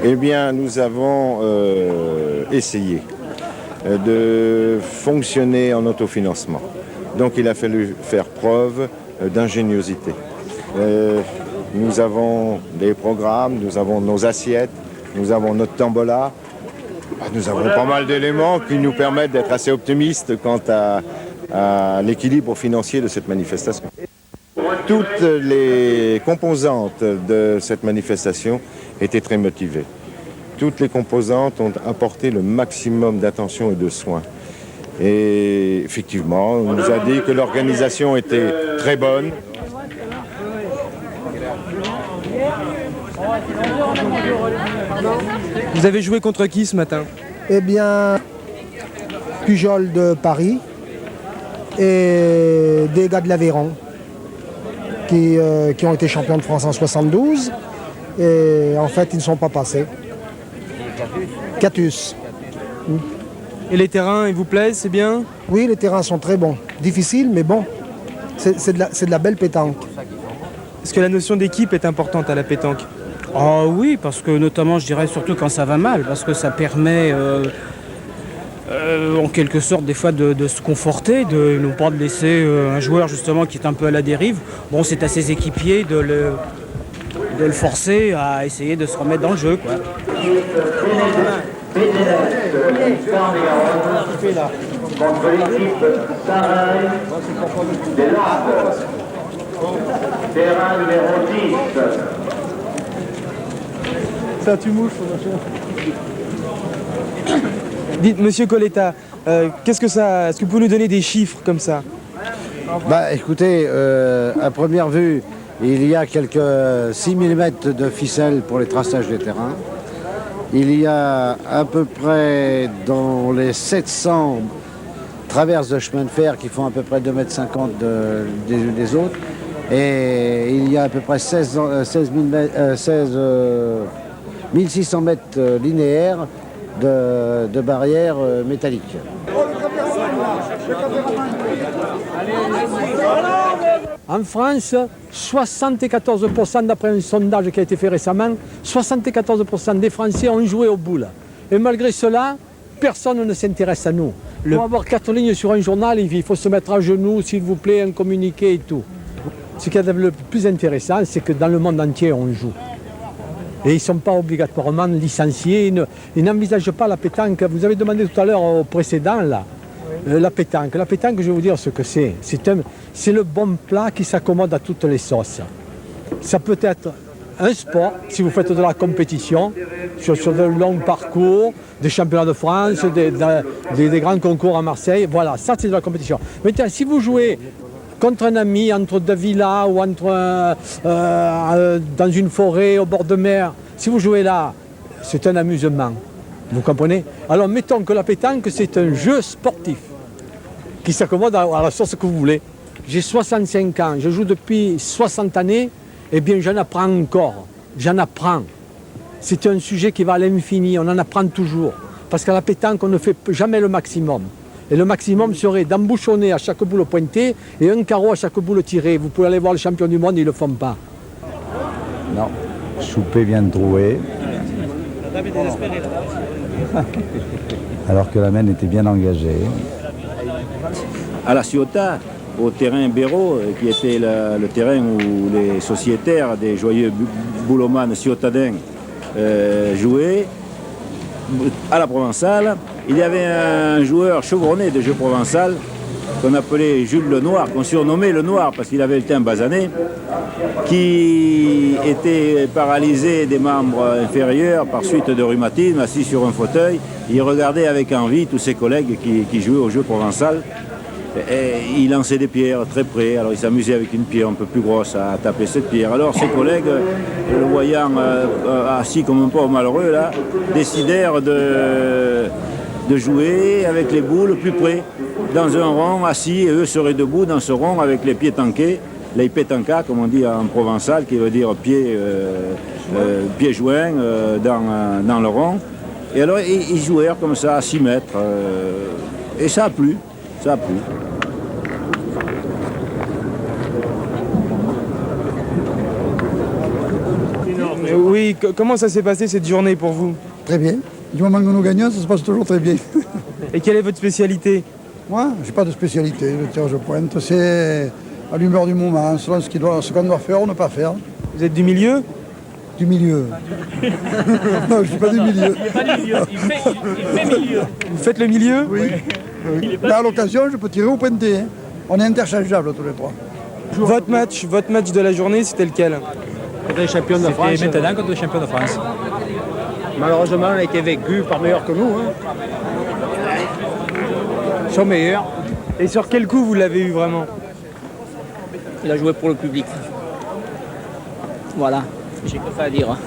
Eh bien, nous avons essayé de fonctionner en autofinancement. Donc il a fallu faire preuve d'ingéniosité. Nous avons des programmes, nous avons nos assiettes, nous avons notre tombola. Nous avons pas mal d'éléments qui nous permettent d'être assez optimistes quant à l'équilibre financier de cette manifestation. Toutes les composantes de cette manifestation étaient très motivées. Toutes les composantes ont apporté le maximum d'attention et de soins. Et effectivement, on nous a dit que l'organisation était très bonne. Vous avez joué contre qui ce matin? Eh bien, Pujol de Paris et des gars de l'Aveyron qui ont été champions de France en 72 et en fait ils ne sont pas passés. Catus. Et les terrains, ils vous plaisent, c'est bien? Oui, les terrains sont très bons. Difficiles, mais bon. C'est de la belle pétanque. Est-ce que la notion d'équipe est importante à la pétanque? Ah oui, parce que notamment, je dirais surtout quand ça va mal, parce que ça permet en quelque sorte des fois de se conforter, de ne pas de laisser un joueur justement qui est un peu à la dérive. Bon, c'est à ses équipiers de le forcer à essayer de se remettre dans le jeu, quoi. Contre l'équipe Saint-Reims des Landes. Terrain numéro 10. Ça, tu mouches. Dites, monsieur Coletta, est-ce que vous pouvez nous donner des chiffres comme ça? Bah écoutez, à première vue, il y a quelques 6000 mètres de ficelle pour les traçages des terrains. Il y a à peu près dans les 700 traverses de chemin de fer qui font à peu près 2,50 m des unes des autres. Et il y a à peu près 1600 mètres linéaires de barrières métalliques. En France, 74%, d'après un sondage qui a été fait récemment, 74% des Français ont joué aux boules. Et malgré cela, personne ne s'intéresse à nous. Pour avoir 4 lignes sur un journal, il faut se mettre à genoux, s'il vous plaît, un communiqué et tout. Ce qui est le plus intéressant, c'est que dans le monde entier, on joue. Et ils ne sont pas obligatoirement licenciés, ils n'envisagent pas la pétanque. Vous avez demandé tout à l'heure au précédent, là, la pétanque. La pétanque, je vais vous dire ce que c'est. C'est le bon plat qui s'accommode à toutes les sauces. Ça peut être un sport, si vous faites de la compétition, sur de longs parcours, des championnats de France, des grands concours à Marseille. Voilà, ça c'est de la compétition. Maintenant, si vous jouez contre un ami, entre deux villas ou dans une forêt au bord de mer, si vous jouez là, c'est un amusement. Vous comprenez? Alors mettons que la pétanque, c'est un jeu sportif qui s'accommode à la sauce que vous voulez. J'ai 65 ans, je joue depuis 60 années, eh bien j'en apprends encore, j'en apprends. C'est un sujet qui va à l'infini, on en apprend toujours. Parce qu'à la pétanque, on ne fait jamais le maximum. Et le maximum serait d'embouchonner à chaque boule pointée et un carreau à chaque boule tirée. Vous pouvez aller voir les champions du monde, ils ne le font pas. Non, Choupé vient de trouver. Alors que la main était bien engagée. À la Ciotat, au terrain Béraud, qui était le terrain où les sociétaires des joyeux boulomanes ciotadins jouaient, à la Provençale, il y avait un joueur chevronné de jeu provençal qu'on appelait Jules Le Noir, qu'on surnommait Le Noir parce qu'il avait le teint basané, qui était paralysé des membres inférieurs par suite de rhumatisme, assis sur un fauteuil. Il regardait avec envie tous ses collègues qui jouaient au jeu provençal. Et il lançait des pierres très près, alors il s'amusait avec une pierre un peu plus grosse à taper cette pierre. Alors ses collègues, le voyant assis comme un pauvre malheureux, là, décidèrent de jouer avec les boules plus près, dans un rond assis, et eux seraient debout dans ce rond avec les pieds tanqués, les pétanca, comme on dit en provençal, qui veut dire pieds joints dans le rond. Et alors ils jouèrent comme ça à 6 mètres, et ça a plu. Ça a plu. Oui, Oui, comment ça s'est passé cette journée pour vous? Très bien. Du moment que nous gagnons, ça se passe toujours très bien. Et quelle est votre spécialité? Moi, je n'ai pas de spécialité. Le tirage au pointe, c'est à l'humeur du moment, selon ce qu'on doit faire ou ne pas faire. Vous êtes du milieu? Du milieu. Non, je ne suis pas du milieu. Il n'est pas du milieu, il fait milieu. Vous faites le milieu? Oui. Là, à l'occasion, je peux tirer ou pointer. Hein. On est interchangeables tous les trois. Votre match de la journée, c'était lequel? Contre les champions de France. C'était maintenant contre les champions de France. Malheureusement, on a été vaincu par meilleurs que nous. Hein. Ils sont meilleurs. Et sur quel coup vous l'avez eu vraiment? Il a joué pour le public. Voilà, j'ai que ça à dire.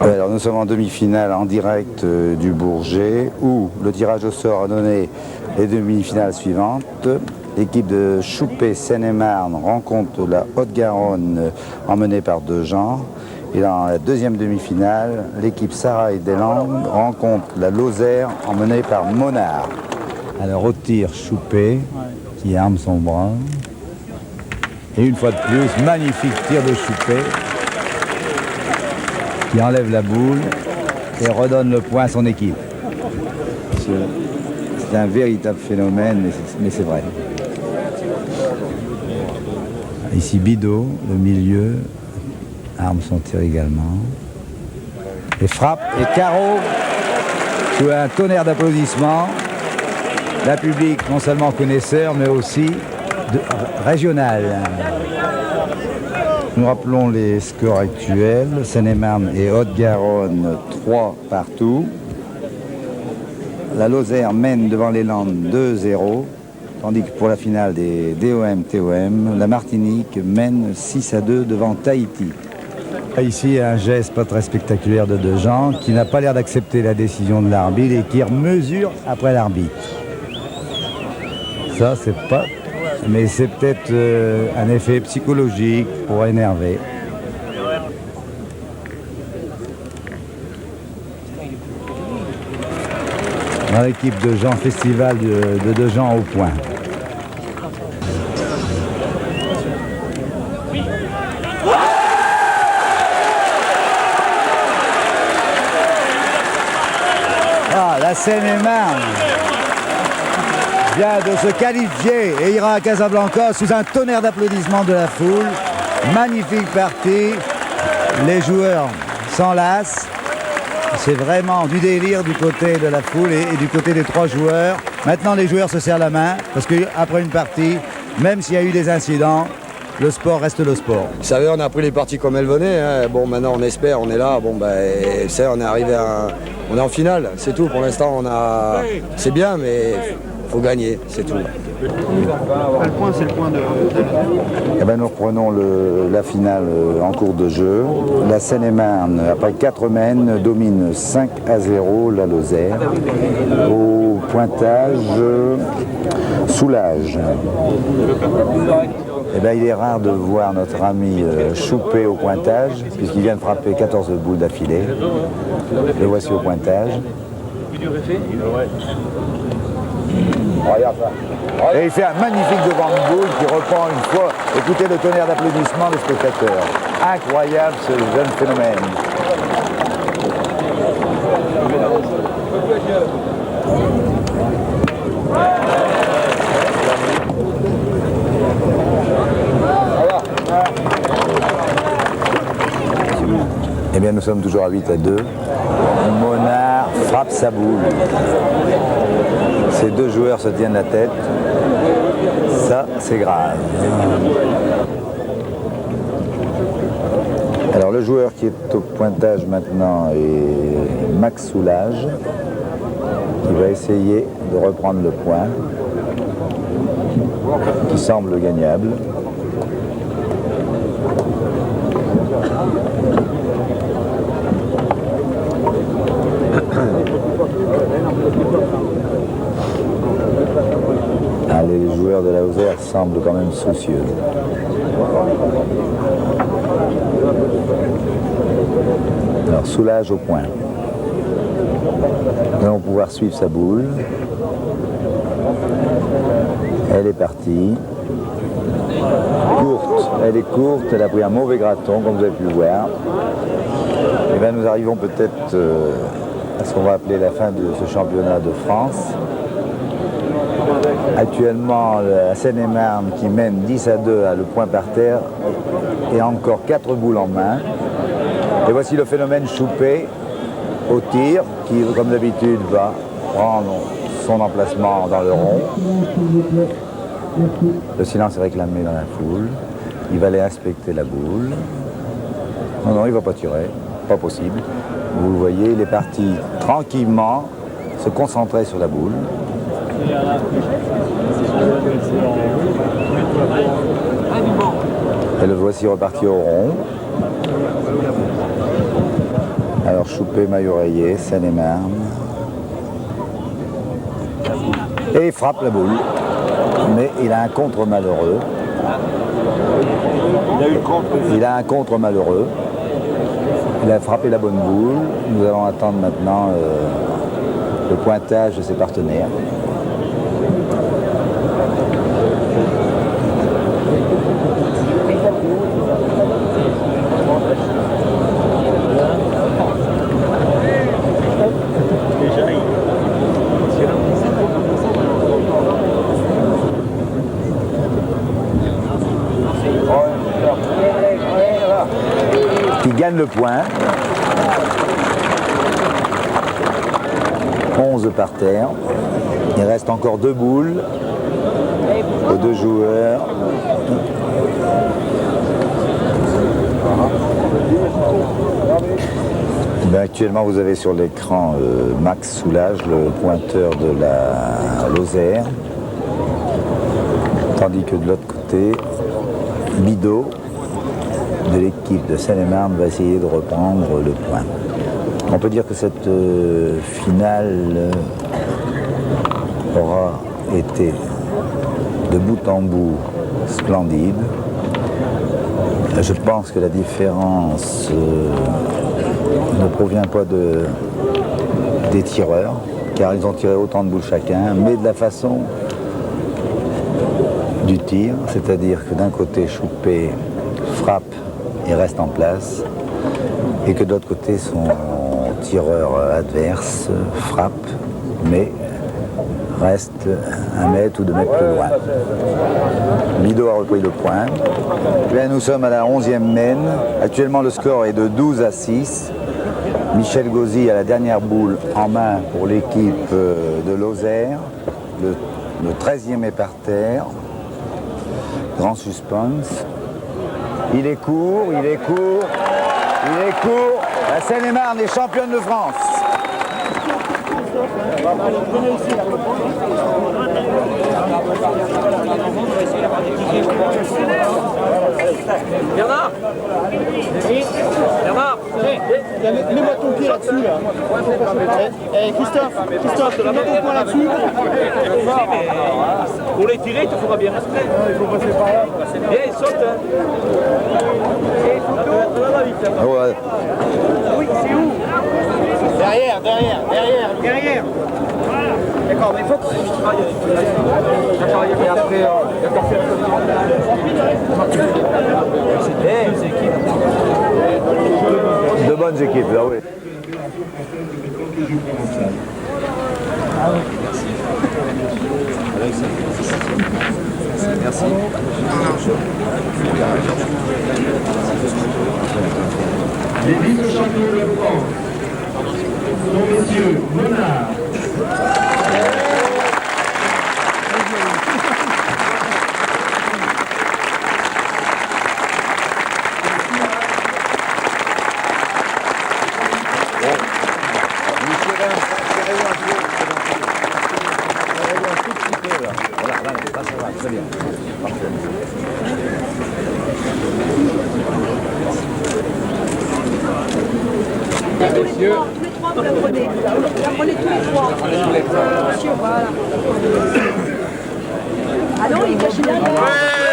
Alors nous sommes en demi-finale en direct du Bourget où le tirage au sort a donné les demi-finales suivantes. L'équipe de Choupé Seine-et-Marne rencontre la Haute-Garonne emmenée par Dejean. Et dans la deuxième demi-finale, l'équipe Sarail-des-Landes rencontre la Lozère emmenée par Monard. Alors au tir, Choupé qui arme son bras. Et une fois de plus, magnifique tir de Choupé qui enlève la boule et redonne le point à son équipe. C'est un véritable phénomène, mais c'est vrai. Ici Bidot, le milieu, arme son tir également. Et frappe et carreau sous un tonnerre d'applaudissements. La public non seulement connaisseur, mais aussi régional. Nous rappelons les scores actuels. Seine-et-Marne et Haute-Garonne, 3 partout. La Lozère mène devant les Landes 2-0. Tandis que pour la finale des DOM-TOM, la Martinique mène 6-2 devant Tahiti. Ici, un geste pas très spectaculaire de Dejean qui n'a pas l'air d'accepter la décision de l'arbitre et qui mesure après l'arbitre. Ça, c'est pas... Mais c'est peut-être un effet psychologique pour énerver. Dans l'équipe de Jean, festival de Dejean au point. Ah, la Seine-et-Marne vient de se qualifier et ira à Casablanca sous un tonnerre d'applaudissements de la foule. Magnifique partie. Les joueurs s'enlacent. C'est vraiment du délire du côté de la foule et du côté des trois joueurs. Maintenant, les joueurs se serrent la main parce qu'après une partie, même s'il y a eu des incidents, le sport reste le sport. Vous savez, on a pris les parties comme elles venaient. Hein. Bon, maintenant, on espère, on est là. Bon, on est arrivé on est en finale, c'est tout. Pour l'instant, c'est bien, mais faut gagner, c'est tout. Quel point, c'est le point de... Eh ben, nous reprenons la finale en cours de jeu. La Seine-et-Marne, après 4 mènes, domine 5-0 la Lozère. Au pointage, Soulage. Eh ben, il est rare de voir notre ami Choupé au pointage, puisqu'il vient de frapper 14 boules d'affilée. Le voici au pointage. Et il fait un magnifique devant de boule qui reprend une fois. Écoutez le tonnerre d'applaudissements des spectateurs. Incroyable ce jeune phénomène. Eh bien, nous sommes toujours à 8-2. Monard frappe sa boule. Ces deux joueurs se tiennent la tête. Ça, c'est grave. Alors, le joueur qui est au pointage maintenant est Max Soulage, qui va essayer de reprendre le point, qui semble gagnable. Les joueurs de la Lozère semblent quand même soucieux. Alors, Soulage au point. Nous allons pouvoir suivre sa boule. Elle est partie. Courte. Elle est courte. Elle a pris un mauvais graton, comme vous avez pu le voir. Eh bien, nous arrivons peut-être à ce qu'on va appeler la fin de ce championnat de France. Actuellement, la Seine-et-Marne qui mène 10-2 à le point par terre et encore 4 boules en main. Et voici le phénomène Choupé au tir qui, comme d'habitude, va prendre son emplacement dans le rond. Le silence est réclamé dans la foule. Il va aller inspecter la boule. Non, il ne va pas tirer. Pas possible. Vous le voyez, il est parti tranquillement se concentrer sur la boule. Et le voici reparti au rond. Alors Choupé, maillot rayé, Seine-et-Marne. Et il frappe la boule. Mais il a un contre malheureux. Il a un contre malheureux. Il a frappé la bonne boule. Nous allons attendre maintenant le pointage de ses partenaires. Qui gagne le point. 11 par terre. Il reste encore 2 boules aux 2 joueurs. Ben, actuellement, vous avez sur l'écran Max Soulage, le pointeur de la Lozère. Tandis que de l'autre côté, Bidot de l'équipe de Seine-et-Marne va essayer de reprendre le point. On peut dire que cette finale aura été de bout en bout splendide. Je pense que la différence ne provient pas des tireurs, car ils ont tiré autant de boules chacun, mais de la façon du tir, c'est-à-dire que d'un côté Choupé frappe et reste en place, et que de l'autre côté son tireur adverse frappe, mais reste 1 mètre ou 2 mètres plus loin. Bidot a repris le point. Là, nous sommes à la 11e mène. Actuellement, le score est de 12-6. Michel Gauzy a la dernière boule en main pour l'équipe de Lozère. Le 13e est par terre. Grand suspense. Il est court, il est court, il est court. La Seine-et-Marne est championne de France. Bernard, Bernard, mets-moi ton pied là-dessus là. Christophe, mets ton poing là-dessus. pour les tirer, il te faudra bien rester. Il faut passer par là. Viens, saute. Ouais. Oui, c'est où? Derrière. D'accord, mais il faut que je travaille avec et après, d'accord, faire De bonnes équipes, là, oui. Merci. Les vice-champions de France sont messieurs Menard. Messieurs. Tous les trois, vous la prenez. Vous la prenez tous les trois. Monsieur, voilà. Ah non, il cache derrière.